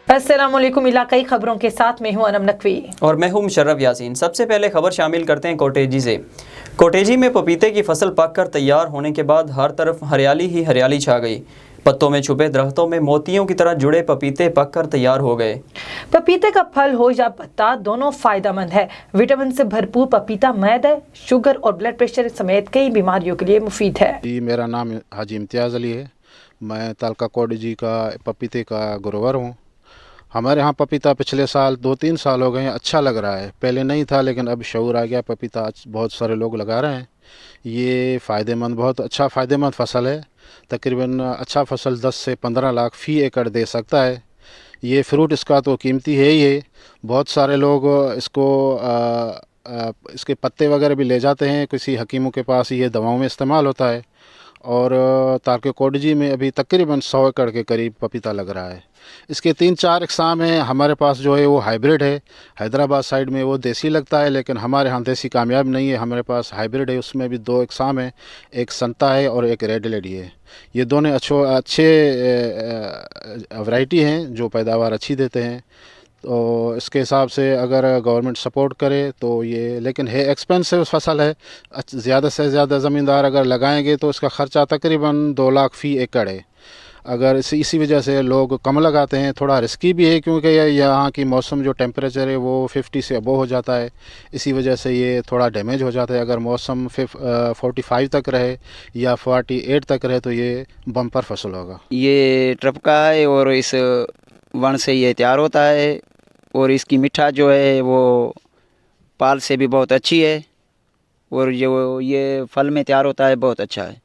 अस्सलाम वालेकुम। इलाकाई खबरों के साथ मैं हूं अनम नकवी और मैं हूं मुशर्रफ यासीन। सबसे पहले खबर शामिल करते हैं कोटेजी से। कोटेजी में पपीते की फसल पककर तैयार होने के बाद हर तरफ हरियाली ही हरियाली छा गई। पत्तों में छुपे दरख्तों में मोतियों की तरह जुड़े पपीते पककर तैयार हो गए। पपीते का फल हो या पत्ता दोनों फायदेमंद है। विटामिन से भरपूर पपीता मैदे, शुगर और ब्लड प्रेशर समेत कई बीमारियों के लिए मुफीद है। जी, मेरा नाम हाजी इम्तियाज़ अली है। मैं तालका कोटेजी का पपीते का ग्रोवर हूँ। हमारे यहाँ पपीता पिछले साल 2-3 साल हो गए हैं, अच्छा लग रहा है। पहले नहीं था लेकिन अब शऊर आ गया, पपीता बहुत सारे लोग लगा रहे हैं। ये फ़ायदेमंद, बहुत अच्छा फ़ायदेमंद फसल है। तकरीबन अच्छा फसल 10 से 15 लाख फ़ी एकड़ दे सकता है। ये फ्रूट इसका तो कीमती है ही है। बहुत सारे लोग इसको इसके पत्ते वगैरह भी ले जाते हैं, किसी हकीमों के पास ये दवाओं में इस्तेमाल होता है। और तालका कोटेजी में अभी तकरीबन 100 एकड़ के करीब पपीता लग रहा है। इसके 3-4 इकसाम हैं। हमारे पास जो है वो हाइब्रिड है। हैदराबाद साइड में वो देसी लगता है, लेकिन हमारे यहाँ देसी कामयाब नहीं है। हमारे पास हाइब्रिड है, उसमें भी 2 इकसाम है, एक संता है और एक रेड लेडी है। ये दोनों अच्छे वैरायटी हैं जो पैदावार अच्छी देते हैं। तो इसके हिसाब से अगर गवर्नमेंट सपोर्ट करे तो ये, लेकिन है एक्सपेंसिव फसल है। ज़्यादा से ज़्यादा ज़मींदार अगर लगाएंगे तो इसका ख़र्चा तकरीबन 2 लाख फ़ी एकड़ है। अगर इसी वजह से लोग कम लगाते हैं। थोड़ा रिस्की भी है क्योंकि यहाँ की मौसम जो टेम्परेचर है वो 50 से अबव हो जाता है। इसी वजह से ये थोड़ा डैमेज हो जाता है। अगर मौसम 45 तक रहे या 48 तक रहे तो ये बम्पर फसल होगा। ये ट्रपका है और इस वन से ये तैयार होता है और इसकी मिठास जो है वो पाल से भी बहुत अच्छी है और जो ये फल में तैयार होता है बहुत अच्छा है।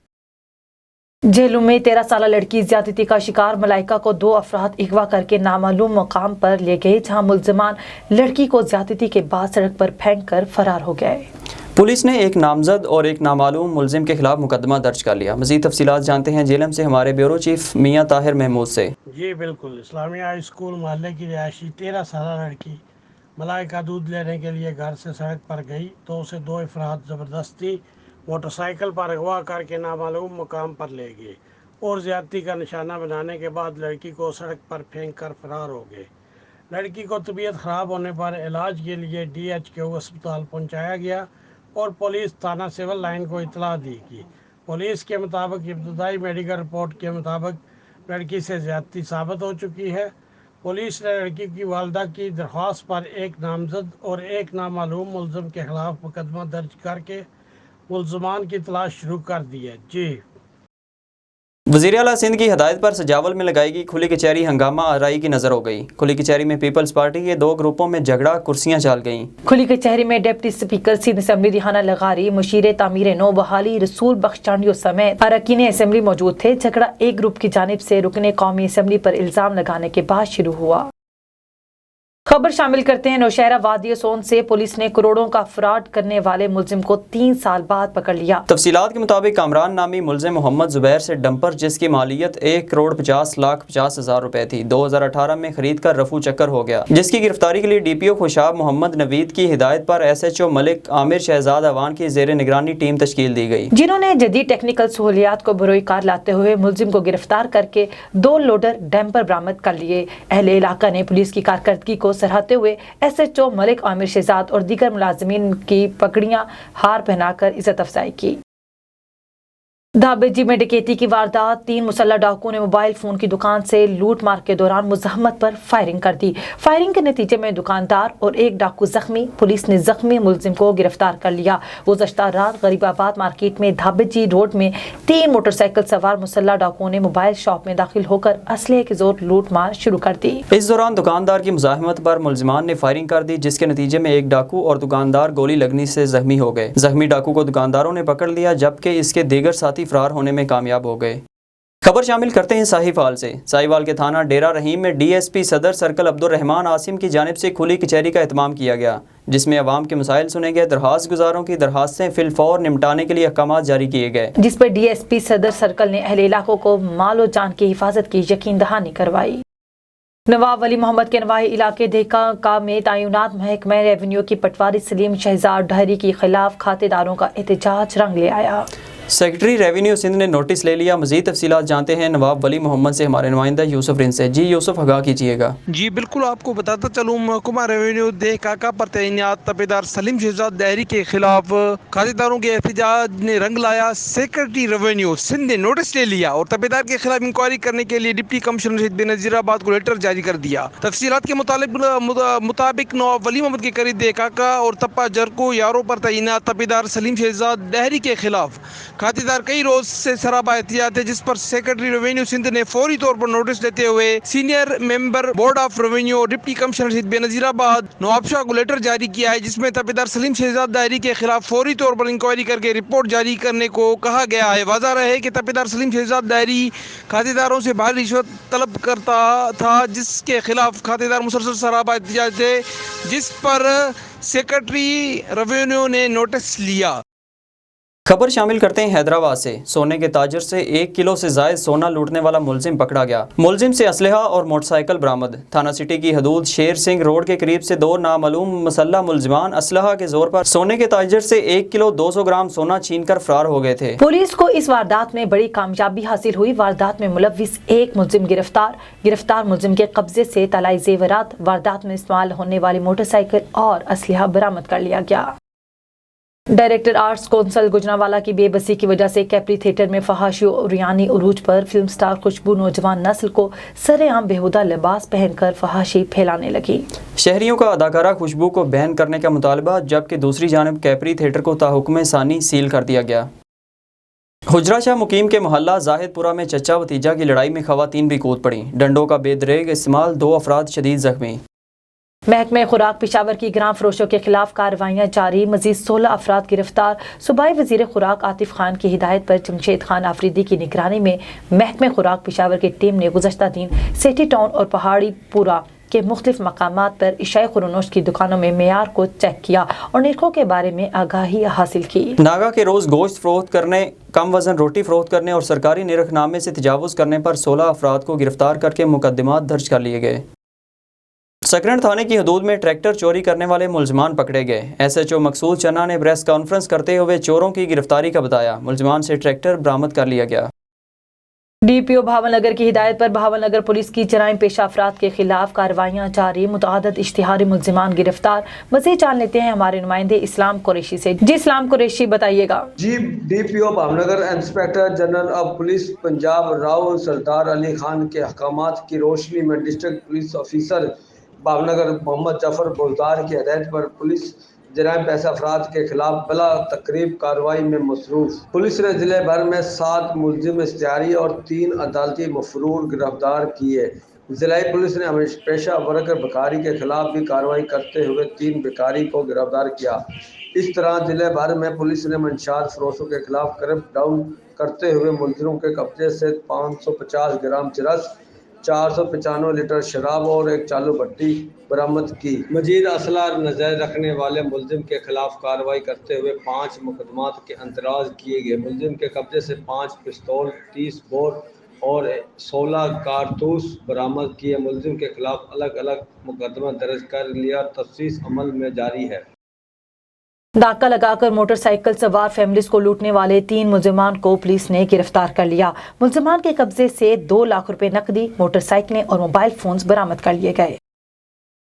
झेलम में 13 साल लड़की ज्यादती का शिकार मलाइका को 2 अफराद अगवा करके नामालूम मकाम पर ले गए, जहां मुल्जिमान लड़की को ज्यादती के बाद सड़क पर फेंक कर फरार हो गए। पुलिस ने एक नामजद और एक नामालूम मुलजिम के खिलाफ मुकदमा दर्ज कर लिया। मज़ीद तफसीलात जानते हैं झेलम से हमारे ब्यूरो चीफ मियां ताहिर महमूद से। जी बिल्कुल, इस्लामिया हाई स्कूल मोहल्ले की रिहायशी 13 साल लड़की मलाइका दूध लेने के लिए घर से सड़क पर गई तो उसे 2 अफराद ज़बरदस्ती मोटरसाइकिल पर अगवा करके नामालूम मकाम पर ले गए और ज़्यादती का निशाना बनाने के बाद लड़की को सड़क पर फेंक कर फरार हो गए। लड़की को तबीयत ख़राब होने पर इलाज के लिए DHQ अस्पताल पहुंचाया गया और पुलिस थाना सिविल लाइन को इतला दी की। पुलिस के मुताबिक इब्तदाई मेडिकल रिपोर्ट के मुताबिक लड़की से ज़्यादती साबित हो चुकी है। पुलिस ने लड़की की वालदा की दरख्वास्त पर एक नामजद और एक नामालूम मुलजिम के खिलाफ मुकदमा दर्ज करके मुलजमान की तलाश शुरू कर दी है। जी, वज़ीर आला सिंध की हदायत पर सजावल में लगाई गई खुली कचहरी हंगामा आराई की नजर हो गई। खुली कचहरी में पीपल्स पार्टी के 2 ग्रुपों में झगड़ा, कुर्सियां चाल गईं। खुली कचहरी में deputy speaker Sindh assembly Rehana लगारी, मुशीर तामीर नो बहाली रसूल बख्श चांडियो समेत अरकान असेंबली मौजूद थे। झगड़ा एक ग्रुप की जानिब से रुकने कौमी असेंबली पर इल्जाम लगाने के बाद शुरू हुआ। खबर शामिल करते हैं नौशहरा वादी सोन से। पुलिस ने करोड़ों का फ्रॉड करने वाले मुलजिम को 3 साल बाद पकड़ लिया। तफसीलात के मुताबिक कामरान नामी मुलजिम मोहम्मद जुबैर से डंपर जिसकी मालियत 1,50,50,000 रुपए थी 2018 में खरीद कर रफू चक्कर हो गया, जिसकी गिरफ्तारी के लिए DPO खुशाब मोहम्मद नवीद की हिदायत पर SHO मलिक आमिर शहजाद अवान की जेर निगरानी टीम तश्कील दी गई, जिन्होंने जदीद टेक्निकल सहूलियात को बरोई कार लाते हुए मुलजिम को गिरफ्तार करके 2 लोडर डैम्पर बरामद कर लिए। अहले इलाका ने पुलिस की कारकर्दगी को सराहते हुए SHO मलिक आमिर शहजाद और दीगर मुलाजिमीन की पगड़ियां हार पहनाकर इज्जत अफजाई की। धाबेजी में डकैती की वारदात। 3 मुसल्लह डाकुओं ने मोबाइल फोन की दुकान से लूट मार के दौरान मुज़ाहमत पर फायरिंग कर दी। फायरिंग के नतीजे में दुकानदार और एक डाकू जख्मी। पुलिस ने जख्मी मुलजिम को गिरफ्तार कर लिया। गुज़श्ता रात गरीबाबाद मार्केट में धाबेजी रोड में 3 मोटरसाइकिल सवार मुसल्लह डाकुओं ने मोबाइल शॉप में दाखिल होकर असलहे के जोर लूट मार शुरू कर दी। इस दौरान दुकानदार की मुज़ाहमत पर मुलजिमान ने फायरिंग कर दी, जिसके नतीजे में एक डाकू और दुकानदार गोली लगने से जख्मी हो गए। जख्मी डाकू को दुकानदारों ने पकड़ लिया, जबकि इसके दीगर साथी फरार होने में कामयाब हो गए। खबर शामिल करते हैं साहिवाल से। साहिवाल के थाना डेरा रहीम में DSP सदर सर्कल अब्दुल रहमान आसिम की जानिब से खुली कचहरी का एहतमाम किया गया, जिसमें अवाम के मसाइल सुने गए। दरखास्त गुजारों की दरखास्तें फिलफौर निपटाने के लिए अहकाम जारी किए गए, जिस पर DSP सदर सर्कल ने अहले इलाकों को मालो जान की हिफाजत की यकीन दहानी करवाई। नवाब वली मोहम्मद के नवाही इलाके देका का में तैनात महकमा रेवेन्यू की पटवारी सलीम शहजाद डहरी के खिलाफ खातेदारों का एहतजाज रंग ले आया। सेक्रेटरी रेवेन्यू सिंध ने नोटिस ले लिया। मजीद तफसीलात जानते हैं नवाब वली मोहम्मद से, हमारे नुमाइंदा यूसुफ रिंद से। जी यूसुफ, आगाह कीजिएगा। जी बिल्कुल, आपको बताता चलूँ, महकमा रेवेन्यू दे काका पर तैनात तपेदार सलीम शहजाद दहरी के खिलाफ खातेदारों के एहतजाज ने रंग लाया। सेक्रेटरी रेवेन्यू सिंध ने नोटिस ले लिया और तपेदार के खिलाफ इंक्वायरी करने के लिए डिप्टी कमिश्नर बेनजीराबाद को लेटर जारी कर दिया। तफसीलात के मुताबिक नवाब वली मोहम्मद के करीब दे काका और तप्पा जरको यारों पर तैनात तपेदार सलीम शहजाद दहरी के खिलाफ खातेदार कई रोज से सराबा एहतियात है, जिस पर सेक्रेटरी रेवेन्यू सिंध ने फौरी तौर पर नोटिस लेते हुए senior member board of revenue और डिप्टी कमिश्नर बेनजीराबाद नवाब शाह को लेटर जारी किया है, जिसमें तपेदार सलीम शहजाद दायरी के खिलाफ फौरी तौर पर इंक्वायरी करके रिपोर्ट जारी करने को कहा गया है। वाज़ा रहे कि तपेदार सलीम शहजाद दायरी खातेदारों से भारी रिश्वत तलब करता था, जिसके खिलाफ खातेदार मुसलसल सराबा एहतियात थे, जिस पर सेक्रेटरी रेवेन्यू ने नोटिस लिया। खबर शामिल करते हैं हैदराबाद से। सोने के ताजर से 1 किलो से जायद सोना लूटने वाला मुलजिम पकड़ा गया। मुलजिम से असलहा और मोटरसाइकिल बरामद। थाना सिटी की हदूद शेर सिंह रोड के करीब से 2 नामालूम मसल्ला मुलजिमान असलहा के जोर पर सोने के ताजर से 1 किलो 200 ग्राम सोना छीनकर फरार हो गए थे। पुलिस को इस वारदात में बड़ी कामयाबी हासिल हुई। वारदात में मुलविस एक मुलजिम गिरफ्तार मुलजिम के कब्जे से तलाई जेवरात, वारदात में इस्तेमाल होने वाली मोटरसाइकिल और असलहा बरामद कर लिया गया। डायरेक्टर आर्ट्स कौंसल गुजरांवाला की बेबसी की वजह से कैप्री थिएटर में फहाशी और रियानी उरूज पर फिल्म स्टार खुशबू नौजवान नस्ल को सरेआम बेहुदा लिबास पहनकर फहाशी फैलाने लगी। शहरियों का अदाकारा खुशबू को बैन करने का मुतालबा, जबकि दूसरी जानब कैप्री थिएटर को ताहुक्म सानी सील कर दिया गया। हुजरा शाह मुकीम के मोहल्ला जाहिदपुरा में चचा भतीजा की लड़ाई में खवातीन भी कूद पड़ी। डंडों का बेदरेग इस्तेमाल, 2 अफराद शदीद जख्मी। महकमे खुराक पेशावर की ग्राम फरोशों के खिलाफ कार्रवाइयाँ जारी, मजीद 16 अफराद गिरफ्तार। सूबाई वजीर खुराक आतिफ खान की हिदायत पर जमशेद खान आफरीदी की निगरानी में महकमे खुराक पेशावर की टीम ने गुज़श्ता दिन सिटी टाउन और पहाड़ी पूरा के मुख्तलिफ मकामात पर इशाई खुरनोश की दुकानों में मेयार को चेक किया और निर्खों के बारे में आगाही हासिल की। नागा के रोज़ गोश्त फरोख्त करने, कम वजन रोटी फरोख्त करने और सरकारी निरखनामे से तजावुज़ करने पर 16 अफराद को गिरफ्तार करके मुकदमात दर्ज कर लिए गए। सकरन थाने की हदूद में ट्रैक्टर चोरी करने वाले मुलजमान पकड़े गए। SHO मकसूद चन्ना ने प्रेस कॉन्फ्रेंस करते हुए चोरों की गिरफ्तारी का बताया। मुलजमान से ट्रैक्टर बरामद कर लिया गया। DPO भावनगर की हिदायत पर भावनगर पुलिस की जराइम पेशा अफराद के खिलाफ कार्रवाइयाँ जारी, मुतअद्दिद इश्तिहारी मुलजिमान गिरफ्तार। मज़ीद जान लेते हैं हमारे नुमाइंदे इस्लाम कुरैशी से। जी इस्लाम कुरैशी, बताइएगा। जी, DPO Bhawnagar inspector general of police Punjab Rao Sardar Ali Khan के अहकामात की रोशनी में district police officer Bhawnagar Mohammad Zafar Buldar की हदायत पर पुलिस जराइम पैसा अफराद के खिलाफ बिला तकरीब कार्रवाई में मसरूफ। पुलिस ने जिले भर में 7 मुलजिम इश्तिहारी और 3 अदालती मफरूर गिरफ्तार किए। जिलाई पुलिस ने हमेश पेशा वर्कर भिखारी के खिलाफ भी कार्रवाई करते हुए 3 भिखारी को गिरफ्तार किया। इस तरह जिले भर में पुलिस ने मंशात फरोशों के खिलाफ क्रैक डाउन करते हुए मुलजिमों के कब्जे से 550 ग्राम चरस, 495 लीटर शराब और एक चालू भट्टी बरामद की। मजीद असला नजर रखने वाले मुलजिम के खिलाफ कार्रवाई करते हुए 5 मुकदमात के अंतराज किए गए। मुलजिम के कब्जे से 5 पिस्तौल, 30 बोर और 16 कारतूस बरामद किए। मुलजिम के खिलाफ अलग अलग मुकदमा दर्ज कर लिया। तफ्तीश अमल में जारी है। डाका लगाकर मोटरसाइकिल सवार फैमिलीज को लूटने वाले 3 मुलजिमान को पुलिस ने गिरफ्तार कर लिया। मुलजिमान के कब्जे से 2 लाख रुपए नकदी, मोटरसाइकिलें और मोबाइल फोन्स बरामद कर लिए गए।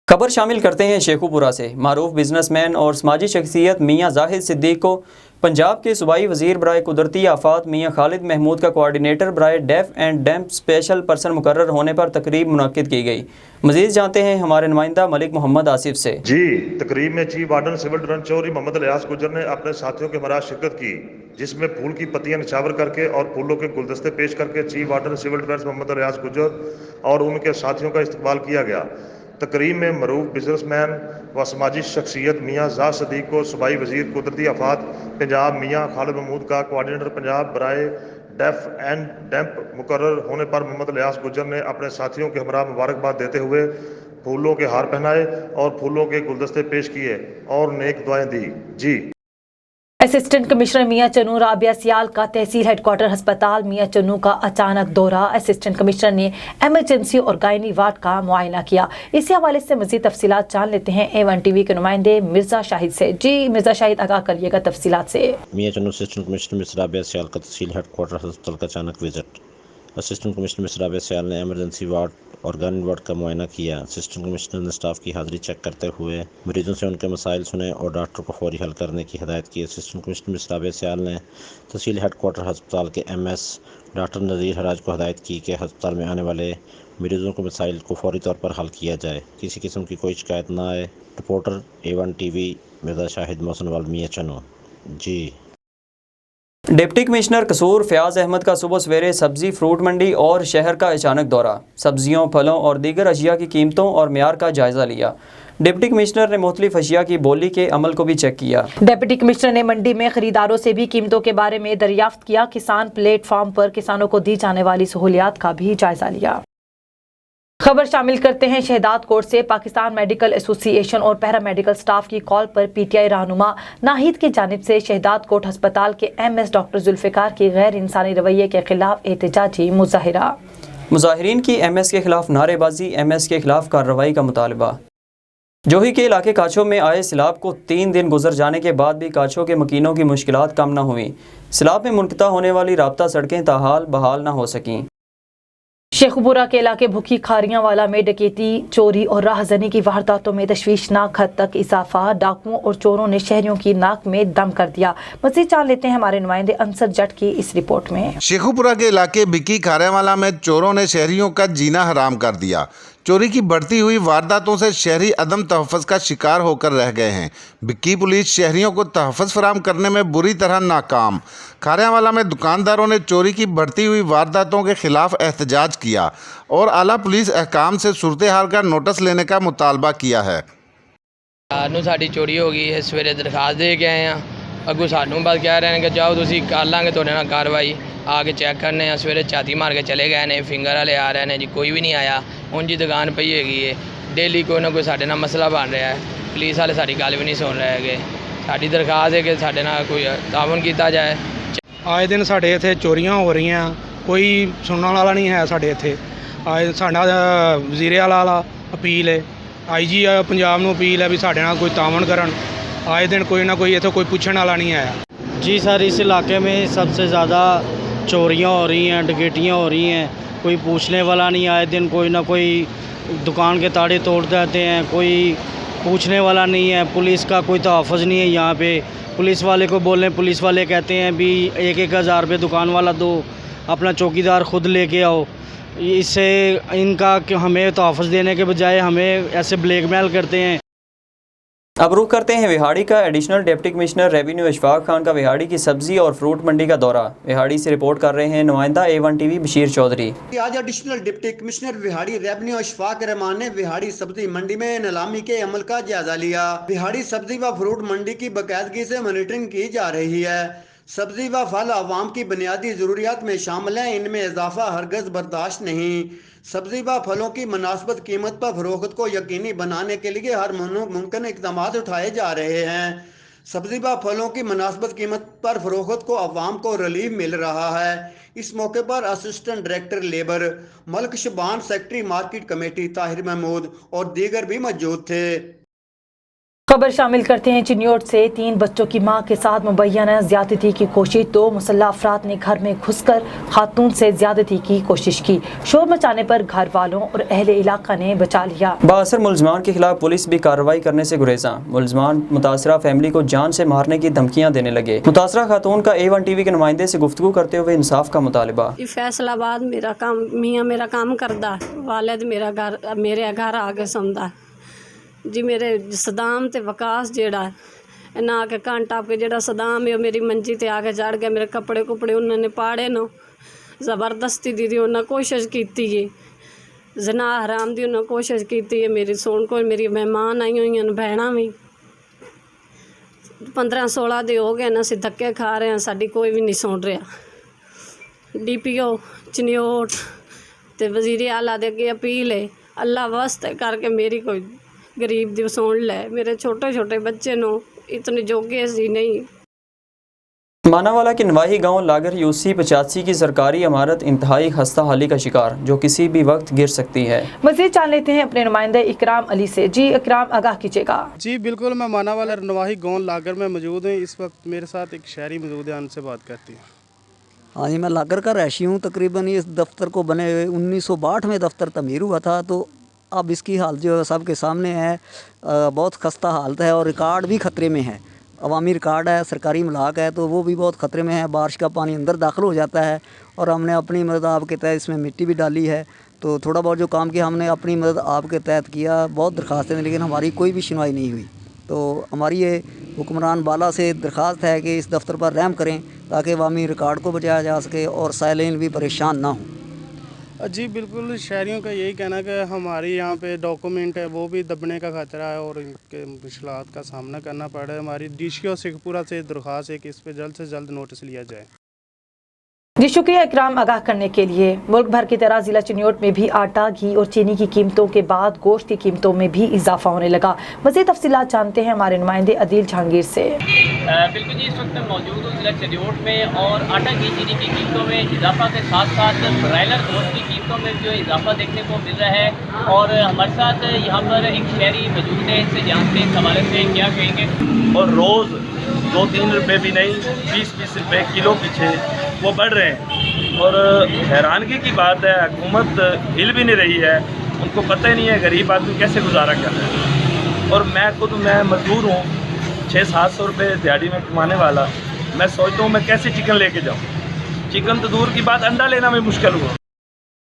खबर शामिल करते हैं शेखुपुरा से। मारूफ बिजनेसमैन और समाजी शख्सियत मियाँ जाहिद सिद्दीक को पंजाब के सूबाई वजीर बराए कुदरती आफात मियाँ खालिद महमूद का कोआर्डिनेटर बराए deaf and dumb special person मुकर्रर होने पर तकरीब मुनक्किद की गई। मजीद जानते हैं हमारे नुमाइंदा मलिक मोहम्मद आसिफ से। जी, तकरीब में chief warden civil defence Chaudhry Mohammad Ilyas Gujjar ने अपने साथियों के हमरा शिरकत की, जिसमें फूल की पत्तियां निछावर करके और फूलों के गुलदस्ते पेश करके chief warden civil defence Mohammad Ilyas Gujjar और उनके साथियों का इस्तकबाल किया गया। तकरीब में मरूफ बिजनेसमैन व समाजी शख्सियत मियाँ जाहिद सिद्दीक को सूबाई वजीर कुदरती आफात पंजाब मियाँ खालिद महमूद का कोआर्डिनेटर पंजाब बराए डेफ एंड डैम्प मुकर्रर होने पर मोहम्मद इलियास गुजर ने अपने साथियों के हमरा मुबारकबाद देते हुए फूलों के हार पहनाए और फूलों के गुलदस्ते पेश किए और नेक दुआएं दी। जी, असिस्टेंट कमिश्नर मियां चन्नू राबिया सियाल का तहसील हेडक्वार्टर अस्पताल मियां चन्नू का अचानक दौरा। असिस्टेंट कमिश्नर ने एमरजेंसी और गायनी वार्ड का मुआयना किया। इसी हवाले से मजीद तफसीलात जान लेते हैं A1TV के नुमाइंदे मिर्जा शाहिद से। जी मिर्जा शाहिद, आगाह करिएगा तफसीलात से। Mian Channu assistant commissioner miss Rabia Sial का तहसील हेडक्वार्टर अस्पताल का अचानक visit. Assistant commissioner miss Rabia Sial ने एमरजेंसी वार्ड और गायनी वार्ड का मुआयना किया। असिस्टेंट कमिश्नर ने स्टाफ की हाजिरी चेक करते हुए मरीजों से उनके मसाइल सुने और डॉक्टर को फौरी हल करने की हिदायत की। Assistant commissioner miss Rabia Sial ने तहसील हेडक्वार्टर अस्पताल के MS डॉक्टर नज़ीर हराज को हिदायत की कि अस्पताल में आने वाले मरीजों के मसाइल को फौरी तौर पर हल किया जाए, किसी किस्म की कोई शिकायत ना आए। रिपोर्टर A1TV मिर्जा शाहिद मोहसिनवाल मियां चन्नू। जी। डिप्टी कमिश्नर कसूर फयाज अहमद का सुबह सवेरे सब्जी फ्रूट मंडी और शहर का अचानक दौरा। सब्जियों, फलों और दीगर अशिया की कीमतों और म्यार का जायजा लिया। डिप्टी कमिश्नर ने मुख्तलिफ अशिया की बोली के अमल को भी चेक किया। डिप्टी कमिश्नर ने मंडी में खरीदारों से भी कीमतों के बारे में दरियाफ्त किया। किसान प्लेटफॉर्म पर किसानों को दी जाने वाली सहूलियात का भी जायजा लिया। खबर शामिल करते हैं शहदाद कोर्ट से। पाकिस्तान मेडिकल एसोसिएशन और पैरा मेडिकल स्टाफ की कॉल पर PTI रहनुमा नाहिद की जानिब से शहदाद कोर्ट अस्पताल के MS डॉक्टर जुल्फ़िकार की गैर इंसानी रवैये के खिलाफ एहतजाजी मुजाहिरा। मुजाहिरीन की MS के खिलाफ नारेबाजी, MS के खिलाफ कार्रवाई का मुतालबा। जोही के इलाके काछो में आए सैलाब को 3 दिन गुजर जाने के बाद भी काछो के मकीनों की मुश्किलात कम न हुई। सैलाब में मुनक़ता होने वाली राब्ता सड़कें ताहाल बहाल न हो सकीं। शेखपुरा के इलाके भुखी खारियां वाला में डकैती, चोरी और राहजनी की वारदातों में तशवीशनाक हद तक इजाफा। डाकुओं और चोरों ने शहरियों की नाक में दम कर दिया। मज़ीद जान लेते हैं हमारे नुमाइंदे अंसर जट की इस रिपोर्ट में। शेखपुरा के इलाके भिक्की खारियावाला में चोरों ने शहरियों का जीना हराम कर दिया। चोरी की बढ़ती हुई वारदातों से शहरी अदम तहफ़्फ़ुज़ का शिकार होकर रह गए हैं। भिक्की पुलिस शहरियों को तहफ़्फ़ुज़ फराहम करने में बुरी तरह नाकाम। खारियावाला में दुकानदारों ने चोरी की बढ़ती हुई वारदातों के खिलाफ एहतजाज किया और आला पुलिस अहकाम से सूरत हाल का नोटिस लेने का मुतालबा किया है। सानू साडी चोरी हो गई है, सवेरे दरखास्त दे के आए हैं। अगू सानू बस कह रहे हैं कि जाओ तुसी कर लांगे तुहाडे नाल कार्रवाई। आके चेक करने हैं, सवेरे छाती मार के चले गए ने। फिंगर वाले आ रहे हैं जी, कोई भी नहीं आया। उन जी दुकान पई हैगी है, डेली कोई ना कोई साडे नाल मसला बन रहा है। पुलिस वाले साडी गल भी नहीं सुन रहे है। साडी दरखास्त है कि साडे नाल कोई तावन किया जाए। आए दिन साडे इत्थे चोरियां हो रही हैं, कोई सुनने वाला नहीं है। साडे इत्थे आए साडा वज़ीरे आला अपील है, IG पंजाब नूं अपील है भी साडे नाल कोई तावन करन। आए दिन कोई ना कोई इत्थे कोई पुछण वाला नहीं आया। जी सर, इस इलाके में सबसे ज़्यादा चोरियां हो रही हैं, डकैतियाँ हो रही हैं, कोई पूछने वाला नहीं। आए दिन कोई ना कोई दुकान के ताड़े तोड़ देते हैं, कोई पूछने वाला नहीं है। पुलिस का कोई तहफ़्फ़ुज़ नहीं है यहाँ पे। पुलिस वाले को बोलें, पुलिस वाले कहते हैं भी 1-1 हज़ार रुपये दुकान वाला दो, अपना चौकीदार ख़ुद लेके आओ। इससे इनका कि हमें तहफ़्फ़ुज़ देने के बजाय हमें ऐसे ब्लैकमेल करते हैं। अब रुख करते हैं विहाड़ी का। Additional deputy commissioner revenue Ishfaq Khan का विहाड़ी की सब्जी और फ्रूट मंडी का दौरा। विहाड़ी से रिपोर्ट कर रहे हैं नुमाइंदा A1TV बशीर चौधरी। आज additional deputy commissioner Vehari revenue Ishfaq Rahman ने विहाड़ी सब्जी मंडी में नीलामी के अमल का जायजा लिया। विहाड़ी सब्जी व फ्रूट मंडी की बाकायदगी से मॉनिटरिंग की जा रही है। सब्जी व फल आवाम की बुनियादी ज़रूरियात में शामिल हैं, इनमें इजाफा हरगज़ बर्दाश्त नहीं। सब्जी व फलों की मुनासिब कीमत पर फरोख्त को यकीनी बनाने के लिए हर मुमकिन इक़दाम उठाए जा रहे हैं। सब्जी व फलों की मुनासिब कीमत पर फरोख्त को अवाम को रिलीफ मिल रहा है। इस मौके पर assistant director labour Malik Shaban, secretary market committee Tahir Mahmood और दीगर भी मौजूद थे। खबर शामिल करते हैं चिन्योट से। 3 बच्चों की मां के साथ मुबैना ज्यादती की कोशिश। 2 मुसल्लह अफराद ने घर में घुसकर खातून से ज्यादती की कोशिश की। शोर मचाने पर घर वालों और अहले इलाका ने बचा लिया। बासर मुलजमान के खिलाफ पुलिस भी कार्रवाई करने से गुरेजा। मुलजमान मुतासरा फैमिली को जान से मारने की धमकियां देने लगे। मुतासरा खातून का A1TV के नुमाइंदे से गुफ्तगू करते हुए इंसाफ का मुतालबा। फैसलाबाद मेरा काम मियाँ मेरा काम करदा, वालिद मेरे घर आके सौंदा जी। मेरे सदाम ते वकास जेड़ा इन्हें आके कान टाप के जेड़ा सदाम है मेरी मंजी ते आके चढ़ गया। मेरे कपड़े कुपड़े उन्होंने पाड़े नो ज़बरदस्ती दी उन्हें कोशिश की है। जना हराम दी उन्हें कोशिश की है। मेरी सुन को मेरी मेहमान आई हुई हैं, भैणा भी 15-16 दे हो गए ना, असीं धक्के खा रहे हैं, साडी कोई भी नहीं सुन रहा। DPO चिन्योट ते वज़ीर आला दे अगे अपील है, अल्लाह वास्ते करके मेरी कोई गरीब दी सुन लै। मेरे छोटे छोटे बच्चे नो इतने जोगे सी नहीं। मानावाला के नवाही गांव लागर यूसी 85 की सरकारी इमारत इंतहाई खस्ता हाली का शिकार जो किसी भी वक्त गिर सकती है। मज़ीद जान लेते हैं अपने नुमाइंदे इकराम अली से। जी इकराम, आगाह कीजिएगा। जी बिल्कुल, मैं मानावाला नवाही गांव लागर में मौजूद हूँ। इस वक्त मेरे साथ एक शहरी मौजूद है, उनसे बात करती हूँ। हाँ जी, मैं लागर का रहायशी हूँ। तकरीबन इस दफ्तर को बने हुए 1962 में दफ्तर तमीर हुआ था, तो अब इसकी हालत जो है सबके सामने है। बहुत खस्ता हालत है और रिकॉर्ड भी ख़तरे में है। अवामी रिकॉर्ड है, सरकारी मलाक है, तो वो भी बहुत ख़तरे में है। बारिश का पानी अंदर दाखिल हो जाता है और हमने अपनी मदद आपके तहत इसमें मिट्टी भी डाली है। तो थोड़ा बहुत जो काम किया हमने अपनी मदद आपके तहत किया। बहुत दरख्वास्तें थी लेकिन हमारी कोई भी सुनवाई नहीं हुई। तो हमारी ये हुक्मरान बाला से दरख्वास्त है कि इस दफ्तर पर रहम करें ताकि अवामी रिकॉर्ड को बचाया जा सके और साइलिन भी परेशान ना हों। जी बिल्कुल, शहरियों का यही कहना है कि हमारी यहाँ पे डॉक्यूमेंट है वो भी दबने का खतरा है और इनके मुश्किलात का सामना करना पड़ रहा है। हमारी डीसीओ से पूरा से दरख्वास्त है कि इस पर जल्द से जल्द नोटिस लिया जाए। जी शुक्रिया इकराम, आगाह करने के लिए। मुल्क भर की तरह जिला चिन्योट में भी आटा, घी और चीनी की कीमतों के बाद गोश्त की कीमतों में भी इजाफा होने लगा। मज़ीद तफसीलात जानते हैं हमारे नुमाइंदे अदील जहांगीर से। बिल्कुल जी, इस वक्त मैं मौजूद हूँ जिला चिन्योट में और आटा, घी, चीनी की कीमतों में इजाफा के साथ साथ ब्रायलर गोश्त की कीमतों में जो इजाफा देखने को मिल रहा है। और हमारे साथ यहाँ पर एक शहरी मौजूद है, इससे जानते हैं इस हवाले से क्या कहेंगे। और रोज़ 2-3 रुपये भी नहीं, 20-20 रुपये किलो पीछे वो बढ़ रहे हैं। और हैरानगी की बात है, हुकूमत हिल भी नहीं रही है। उनको पता ही नहीं है गरीब आदमी कैसे गुजारा कर रहा है। और मैं मजदूर हूँ, 600-700 रुपये दिहाड़ी में कमाने वाला। मैं सोचता हूँ मैं कैसे चिकन लेके जाऊँ। चिकन तो दूर की बात, अंडा लेना भी मुश्किल हुआ।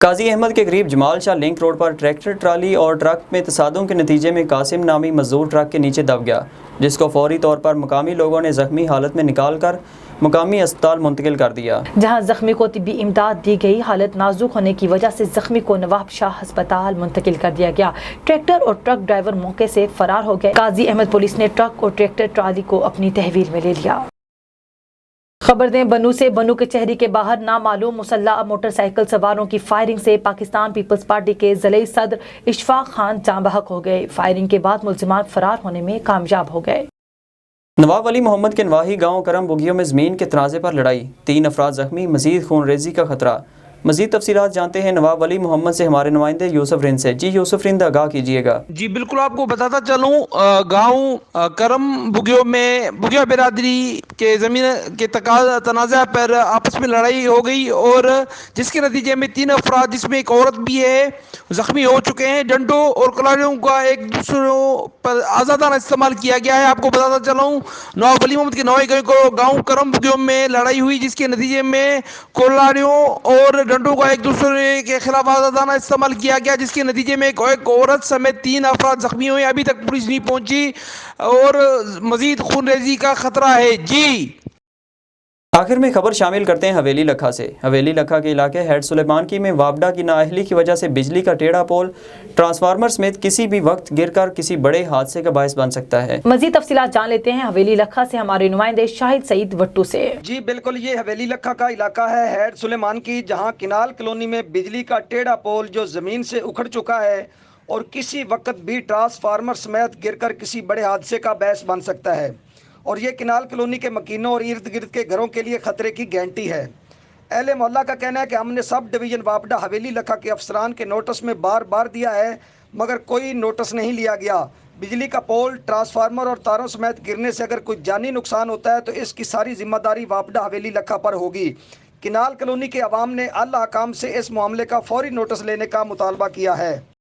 काजी अहमद के करीब जमाल शाह लिंक रोड पर ट्रैक्टर ट्राली और ट्रक में तसादुम के नतीजे में कासिम नामी मजदूर ट्रक के नीचे दब गया, जिसको फौरी तौर पर मुकामी लोगों ने जख्मी हालत में निकाल कर मुकामी अस्पताल मुंतकिल कर दिया, जहां जख्मी को तिब्बी इमदाद दी गई। हालत नाजुक होने की वजह से जख्मी को नवाब शाह अस्पताल मुंतकिल कर दिया गया। ट्रैक्टर और ट्रक ड्राइवर मौके से फरार हो गए। काजी अहमद पुलिस ने ट्रक और ट्रैक्टर ट्राली को अपनी तहवील में ले लिया। खबर दें बनू से। बनू के चहरी के बाहर नामालूम मुसल्लह मोटरसाइकिल सवारों की फायरिंग से पाकिस्तान पीपल्स पार्टी के ज़िले सदर इशफाक खान जाँ बहक हो गए। फायरिंग के बाद मुलजिमान फरार होने में कामयाब हो गए। नवाब अली मोहम्मद के नवाही गांव करम बुगियों में ज़मीन के तनाज़े पर लड़ाई, 3 अफराद ज़ख्मी, मज़ीद खून रेजी का खतरा। मज़ीद तफसीलात जानते हैं नवाब अली मोहम्मद से हमारे नुमाइंदे यूसुफ रिंद से। जी यूसुफ रिंद, आगाह कीजिएगा। जी बिल्कुल, आपको बताता चलूँ, गांव करम बुगियों में बुगिया बिरादरी के ज़मीन के तनाज़ा पर आपस में लड़ाई हो गई और जिसके नतीजे में 3 अफराद जिसमें एक औरत भी है ज़ख्मी हो चुके हैं। डंडों और कुल्हाड़ियों का एक दूसरों पर आज़ादाना इस्तेमाल किया गया है। आपको बताता चलूँ, नवाब अली मोहम्मद के नवाई गाँव करम बुगियों में लड़ाई हुई, जिसके नतीजे में कुल्हाड़ियों और डंडों का एक दूसरे के खिलाफ आज़ादाना इस्तेमाल किया गया, जिसके नतीजे में एक औरत समेत 3 अफराद जख्मी हुए। अभी तक पुलिस नहीं पहुंची और मजीद खूनरेजी का खतरा है। जी आखिर में खबर शामिल करते हैं हवेली लखा से। हवेली लखा के इलाके हेड सुलेमान की में वापडा की नाअहली की वजह से बिजली का टेढ़ा पोल ट्रांसफार्मर समेत किसी भी वक्त गिरकर किसी बड़े हादसे का बायस बन सकता है। मजीद तफसीलात जान लेते हैं हवेली लखा से हमारे नुमाइंदे शाहिद सईद वट्टू से। जी बिल्कुल, ये हवेली लखा का इलाका है हेड सुलेमान की, जहाँ किनाल कॉलोनी में बिजली का टेढ़ा पोल जो जमीन से उखड़ चुका है और किसी वक्त भी ट्रांसफार्मर समेत गिरकर किसी बड़े हादसे का बायस बन सकता है। और ये किनाल कॉलोनी के मकीनों और इर्द गिर्द के घरों के लिए खतरे की गारंटी है। अहले मोहल्ला का कहना है कि हमने सब डिवीज़न वापडा हवेली लखा के अफसरान के नोटिस में बार बार दिया है, मगर कोई नोटिस नहीं लिया गया। बिजली का पोल, ट्रांसफार्मर और तारों समेत गिरने से अगर कोई जानी नुकसान होता है तो इसकी सारी जिम्मेदारी वापडा हवेली लखा पर होगी। किनाल कॉलोनी के अवाम ने अल हकाम से इस मामले का फौरी नोटिस लेने का मुतालबा किया है।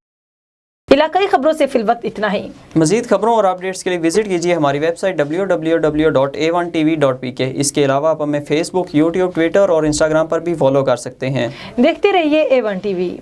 इलाकाई खबरों से फिलवक्त इतना ही। मजीद खबरों और अपडेट्स के लिए विजिट कीजिए हमारी वेबसाइट www.a1tv.pk। इसके अलावा आप हमें फेसबुक, यूट्यूब, ट्विटर और इंस्टाग्राम पर भी फॉलो कर सकते हैं। देखते रहिए A1 TV।